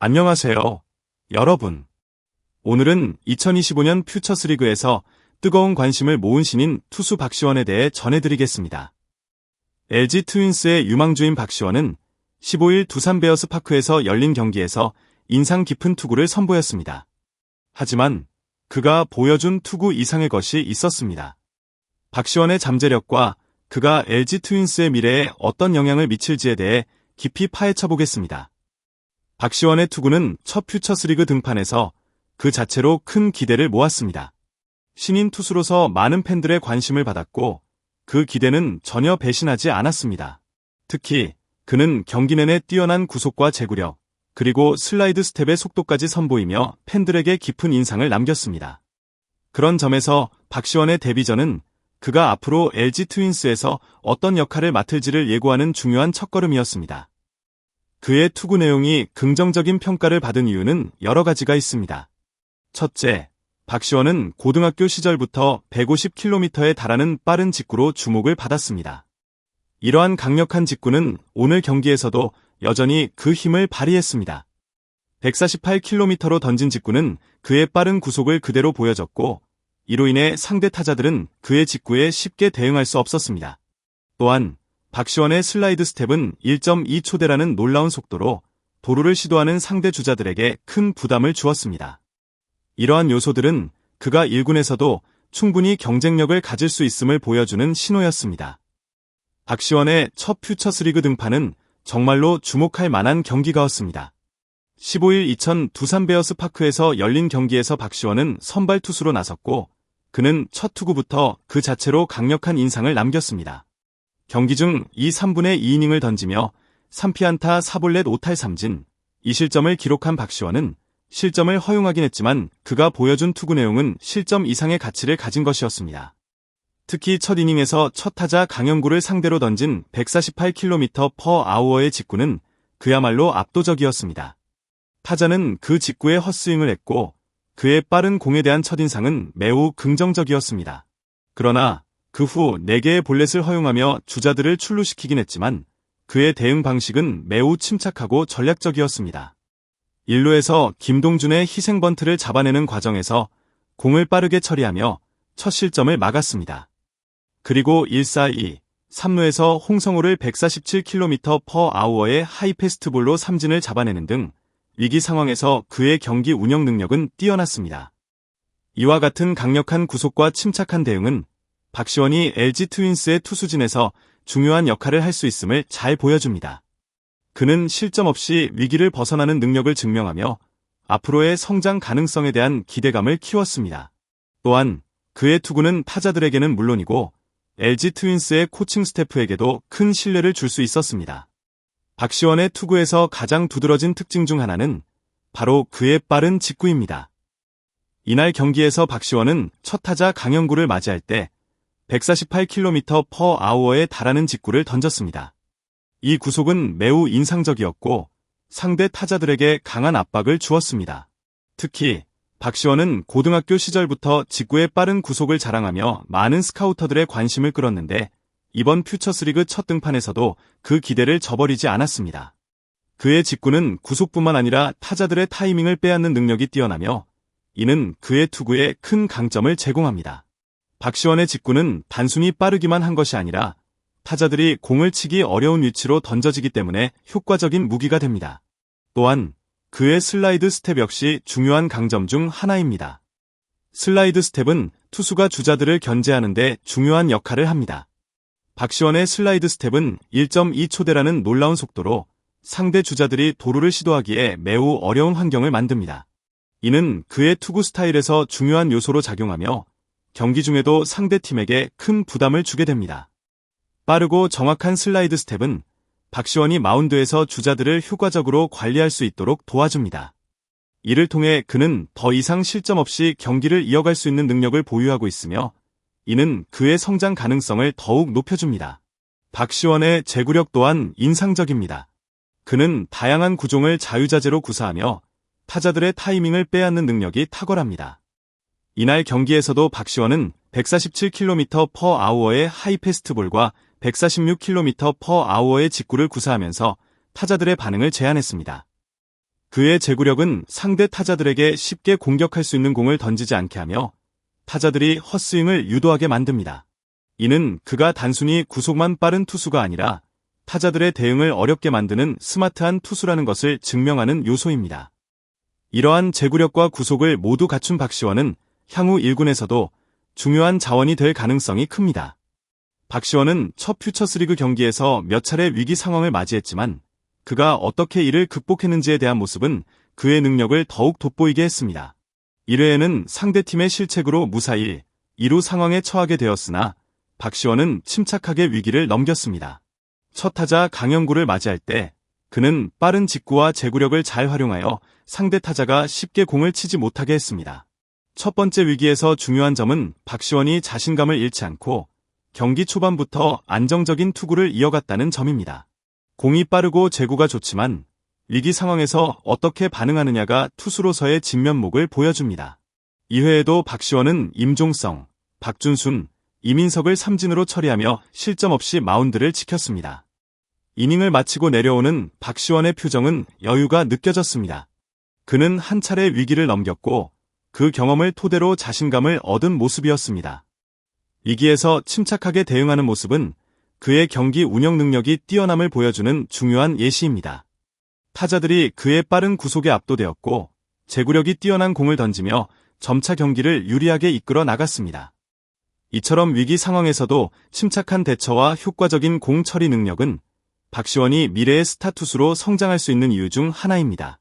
안녕하세요, 여러분. 오늘은 2025년 퓨처스리그에서 뜨거운 관심을 모은 신인 투수 박시원에 대해 전해드리겠습니다. LG 트윈스의 유망주인 박시원은 15일 두산 베어스파크에서 열린 경기에서 인상 깊은 투구를 선보였습니다. 하지만 그가 보여준 투구 이상의 것이 있었습니다. 박시원의 잠재력과 그가 LG 트윈스의 미래에 어떤 영향을 미칠지에 대해 깊이 파헤쳐 보겠습니다. 박시원의 투구는 첫 퓨처스리그 등판에서 그 자체로 큰 기대를 모았습니다. 신인 투수로서 많은 팬들의 관심을 받았고 그 기대는 전혀 배신하지 않았습니다. 특히 그는 경기 내내 뛰어난 구속과 제구력, 그리고 슬라이드 스텝의 속도까지 선보이며 팬들에게 깊은 인상을 남겼습니다. 그런 점에서 박시원의 데뷔전은 그가 앞으로 LG 트윈스에서 어떤 역할을 맡을지를 예고하는 중요한 첫걸음이었습니다. 그의 투구 내용이 긍정적인 평가를 받은 이유는 여러 가지가 있습니다. 첫째, 박시원은 고등학교 시절부터 150km에 달하는 빠른 직구로 주목을 받았습니다. 이러한 강력한 직구는 오늘 경기에서도 여전히 그 힘을 발휘했습니다. 148km로 던진 직구는 그의 빠른 구속을 그대로 보여줬고, 이로 인해 상대 타자들은 그의 직구에 쉽게 대응할 수 없었습니다. 또한 박시원의 슬라이드 스텝은 1.2초대라는 놀라운 속도로 도루를 시도하는 상대 주자들에게 큰 부담을 주었습니다. 이러한 요소들은 그가 1군에서도 충분히 경쟁력을 가질 수 있음을 보여주는 신호였습니다. 박시원의 첫 퓨처스리그 등판은 정말로 주목할 만한 경기가였습니다. 15일 이천 두산 베어스파크에서 열린 경기에서 박시원은 선발 투수로 나섰고 그는 첫 투구부터 그 자체로 강력한 인상을 남겼습니다. 경기 중 2, 3분의 2이닝을 던지며 3피안타 4볼넷 5탈 3진, 2실점을 기록한 박시원은 실점을 허용하긴 했지만 그가 보여준 투구 내용은 실점 이상의 가치를 가진 것이었습니다. 특히 첫 이닝에서 첫 타자 강영구를 상대로 던진 148km/h의 직구는 그야말로 압도적이었습니다. 타자는 그 직구에 헛스윙을 했고 그의 빠른 공에 대한 첫인상은 매우 긍정적이었습니다. 그러나 그 후 4개의 볼넷을 허용하며 주자들을 출루시키긴 했지만 그의 대응 방식은 매우 침착하고 전략적이었습니다. 1루에서 김동준의 희생 번트를 잡아내는 과정에서 공을 빠르게 처리하며 첫 실점을 막았습니다. 그리고 1-4-2, 3루에서 홍성호를 147km/h의 하이패스트볼로 삼진을 잡아내는 등 위기 상황에서 그의 경기 운영 능력은 뛰어났습니다. 이와 같은 강력한 구속과 침착한 대응은 박시원이 LG 트윈스의 투수진에서 중요한 역할을 할 수 있음을 잘 보여줍니다. 그는 실점 없이 위기를 벗어나는 능력을 증명하며 앞으로의 성장 가능성에 대한 기대감을 키웠습니다. 또한 그의 투구는 타자들에게는 물론이고 LG 트윈스의 코칭 스태프에게도 큰 신뢰를 줄 수 있었습니다. 박시원의 투구에서 가장 두드러진 특징 중 하나는 바로 그의 빠른 직구입니다. 이날 경기에서 박시원은 첫 타자 강영구를 맞이할 때 148km/h에 달하는 직구를 던졌습니다. 이 구속은 매우 인상적이었고 상대 타자들에게 강한 압박을 주었습니다. 특히 박시원은 고등학교 시절부터 직구의 빠른 구속을 자랑하며 많은 스카우터들의 관심을 끌었는데 이번 퓨처스리그 첫 등판에서도 그 기대를 저버리지 않았습니다. 그의 직구는 구속뿐만 아니라 타자들의 타이밍을 빼앗는 능력이 뛰어나며 이는 그의 투구에 큰 강점을 제공합니다. 박시원의 직구는 단순히 빠르기만 한 것이 아니라 타자들이 공을 치기 어려운 위치로 던져지기 때문에 효과적인 무기가 됩니다. 또한 그의 슬라이드 스텝 역시 중요한 강점 중 하나입니다. 슬라이드 스텝은 투수가 주자들을 견제하는 데 중요한 역할을 합니다. 박시원의 슬라이드 스텝은 1.2초대라는 놀라운 속도로 상대 주자들이 도루를 시도하기에 매우 어려운 환경을 만듭니다. 이는 그의 투구 스타일에서 중요한 요소로 작용하며 경기 중에도 상대팀에게 큰 부담을 주게 됩니다. 빠르고 정확한 슬라이드 스텝은 박시원이 마운드에서 주자들을 효과적으로 관리할 수 있도록 도와줍니다. 이를 통해 그는 더 이상 실점 없이 경기를 이어갈 수 있는 능력을 보유하고 있으며 이는 그의 성장 가능성을 더욱 높여줍니다. 박시원의 제구력 또한 인상적입니다. 그는 다양한 구종을 자유자재로 구사하며 타자들의 타이밍을 빼앗는 능력이 탁월합니다. 이날 경기에서도 박시원은 147km/h의 하이패스트볼과 146km/h의 직구를 구사하면서 타자들의 반응을 제한했습니다. 그의 제구력은 상대 타자들에게 쉽게 공격할 수 있는 공을 던지지 않게 하며 타자들이 헛스윙을 유도하게 만듭니다. 이는 그가 단순히 구속만 빠른 투수가 아니라 타자들의 대응을 어렵게 만드는 스마트한 투수라는 것을 증명하는 요소입니다. 이러한 제구력과 구속을 모두 갖춘 박시원은 향후 1군에서도 중요한 자원이 될 가능성이 큽니다. 박시원은 첫 퓨처스리그 경기에서 몇 차례 위기 상황을 맞이했지만 그가 어떻게 이를 극복했는지에 대한 모습은 그의 능력을 더욱 돋보이게 했습니다. 1회에는 상대팀의 실책으로 무사히 2루 상황에 처하게 되었으나 박시원은 침착하게 위기를 넘겼습니다. 첫 타자 강영구를 맞이할 때 그는 빠른 직구와 제구력을 잘 활용하여 상대 타자가 쉽게 공을 치지 못하게 했습니다. 첫 번째 위기에서 중요한 점은 박시원이 자신감을 잃지 않고 경기 초반부터 안정적인 투구를 이어갔다는 점입니다. 공이 빠르고 제구가 좋지만 위기 상황에서 어떻게 반응하느냐가 투수로서의 진면목을 보여줍니다. 2회에도 박시원은 임종성, 박준순, 이민석을 삼진으로 처리하며 실점 없이 마운드를 지켰습니다. 이닝을 마치고 내려오는 박시원의 표정은 여유가 느껴졌습니다. 그는 한 차례 위기를 넘겼고 그 경험을 토대로 자신감을 얻은 모습이었습니다. 위기에서 침착하게 대응하는 모습은 그의 경기 운영 능력이 뛰어남을 보여주는 중요한 예시입니다. 타자들이 그의 빠른 구속에 압도되었고 제구력이 뛰어난 공을 던지며 점차 경기를 유리하게 이끌어 나갔습니다. 이처럼 위기 상황에서도 침착한 대처와 효과적인 공 처리 능력은 박시원이 미래의 스타 투수로 성장할 수 있는 이유 중 하나입니다.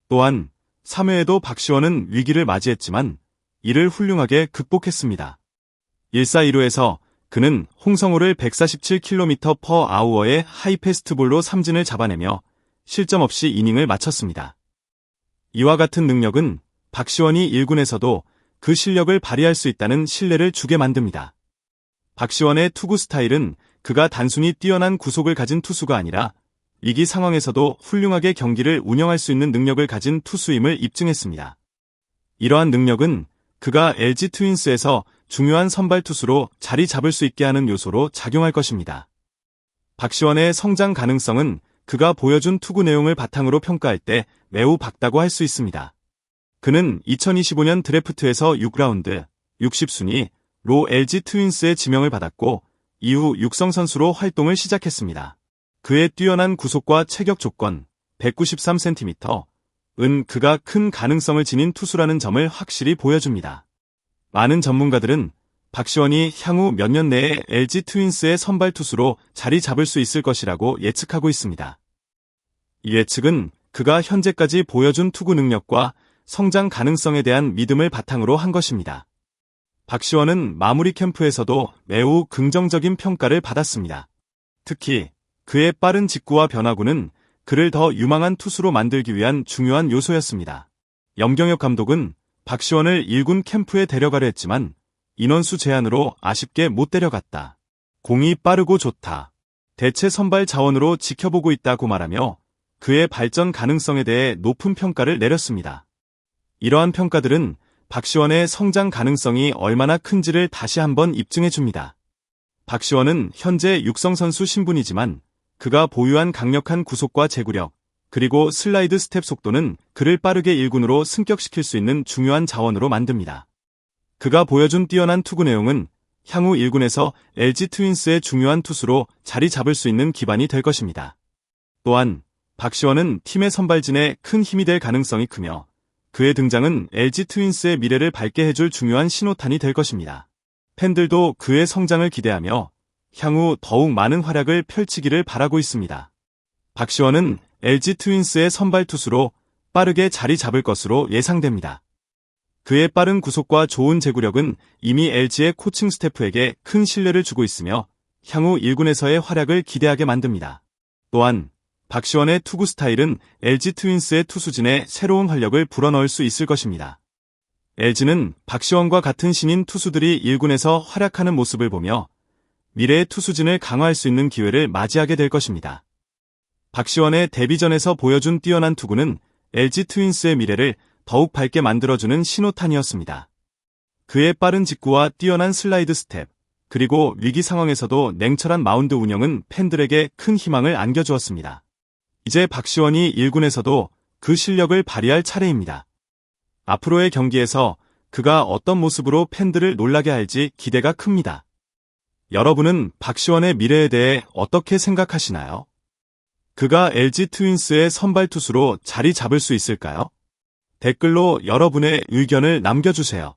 또한 3회에도 박시원은 위기를 맞이했지만 이를 훌륭하게 극복했습니다. 1사 1루에서 그는 홍성호를 147km/h의 하이패스트볼로 삼진을 잡아내며 실점 없이 이닝을 마쳤습니다. 이와 같은 능력은 박시원이 1군에서도 그 실력을 발휘할 수 있다는 신뢰를 주게 만듭니다. 박시원의 투구 스타일은 그가 단순히 뛰어난 구속을 가진 투수가 아니라 위기 상황에서도 훌륭하게 경기를 운영할 수 있는 능력을 가진 투수임을 입증했습니다. 이러한 능력은 그가 LG 트윈스에서 중요한 선발 투수로 자리 잡을 수 있게 하는 요소로 작용할 것입니다. 박시원의 성장 가능성은 그가 보여준 투구 내용을 바탕으로 평가할 때 매우 밝다고 할 수 있습니다. 그는 2025년 드래프트에서 6라운드, 60순위로 LG 트윈스의 지명을 받았고 이후 육성 선수로 활동을 시작했습니다. 그의 뛰어난 구속과 체격 조건, 193cm,은 그가 큰 가능성을 지닌 투수라는 점을 확실히 보여줍니다. 많은 전문가들은 박시원이 향후 몇 년 내에 LG 트윈스의 선발 투수로 자리 잡을 수 있을 것이라고 예측하고 있습니다. 이 예측은 그가 현재까지 보여준 투구 능력과 성장 가능성에 대한 믿음을 바탕으로 한 것입니다. 박시원은 마무리 캠프에서도 매우 긍정적인 평가를 받았습니다. 특히 그의 빠른 직구와 변화구는 그를 더 유망한 투수로 만들기 위한 중요한 요소였습니다. 염경엽 감독은 박시원을 1군 캠프에 데려가려 했지만 인원수 제한으로 아쉽게 못 데려갔다. 공이 빠르고 좋다. 대체 선발 자원으로 지켜보고 있다고 말하며 그의 발전 가능성에 대해 높은 평가를 내렸습니다. 이러한 평가들은 박시원의 성장 가능성이 얼마나 큰지를 다시 한번 입증해줍니다. 박시원은 현재 육성 선수 신분이지만 그가 보유한 강력한 구속과 제구력, 그리고 슬라이드 스텝 속도는 그를 빠르게 1군으로 승격시킬 수 있는 중요한 자원으로 만듭니다. 그가 보여준 뛰어난 투구 내용은 향후 1군에서 LG 트윈스의 중요한 투수로 자리 잡을 수 있는 기반이 될 것입니다. 또한 박시원은 팀의 선발진에 큰 힘이 될 가능성이 크며 그의 등장은 LG 트윈스의 미래를 밝게 해줄 중요한 신호탄이 될 것입니다. 팬들도 그의 성장을 기대하며 향후 더욱 많은 활약을 펼치기를 바라고 있습니다. 박시원은 LG 트윈스의 선발 투수로 빠르게 자리 잡을 것으로 예상됩니다. 그의 빠른 구속과 좋은 제구력은 이미 LG의 코칭 스태프에게 큰 신뢰를 주고 있으며 향후 1군에서의 활약을 기대하게 만듭니다. 또한 박시원의 투구 스타일은 LG 트윈스의 투수진에 새로운 활력을 불어넣을 수 있을 것입니다. LG는 박시원과 같은 신인 투수들이 1군에서 활약하는 모습을 보며 미래의 투수진을 강화할 수 있는 기회를 맞이하게 될 것입니다. 박시원의 데뷔전에서 보여준 뛰어난 투구는 LG 트윈스의 미래를 더욱 밝게 만들어주는 신호탄이었습니다. 그의 빠른 직구와 뛰어난 슬라이드 스텝, 그리고 위기 상황에서도 냉철한 마운드 운영은 팬들에게 큰 희망을 안겨주었습니다. 이제 박시원이 1군에서도 그 실력을 발휘할 차례입니다. 앞으로의 경기에서 그가 어떤 모습으로 팬들을 놀라게 할지 기대가 큽니다. 여러분은 박시원의 미래에 대해 어떻게 생각하시나요? 그가 LG 트윈스의 선발 투수로 자리 잡을 수 있을까요? 댓글로 여러분의 의견을 남겨주세요.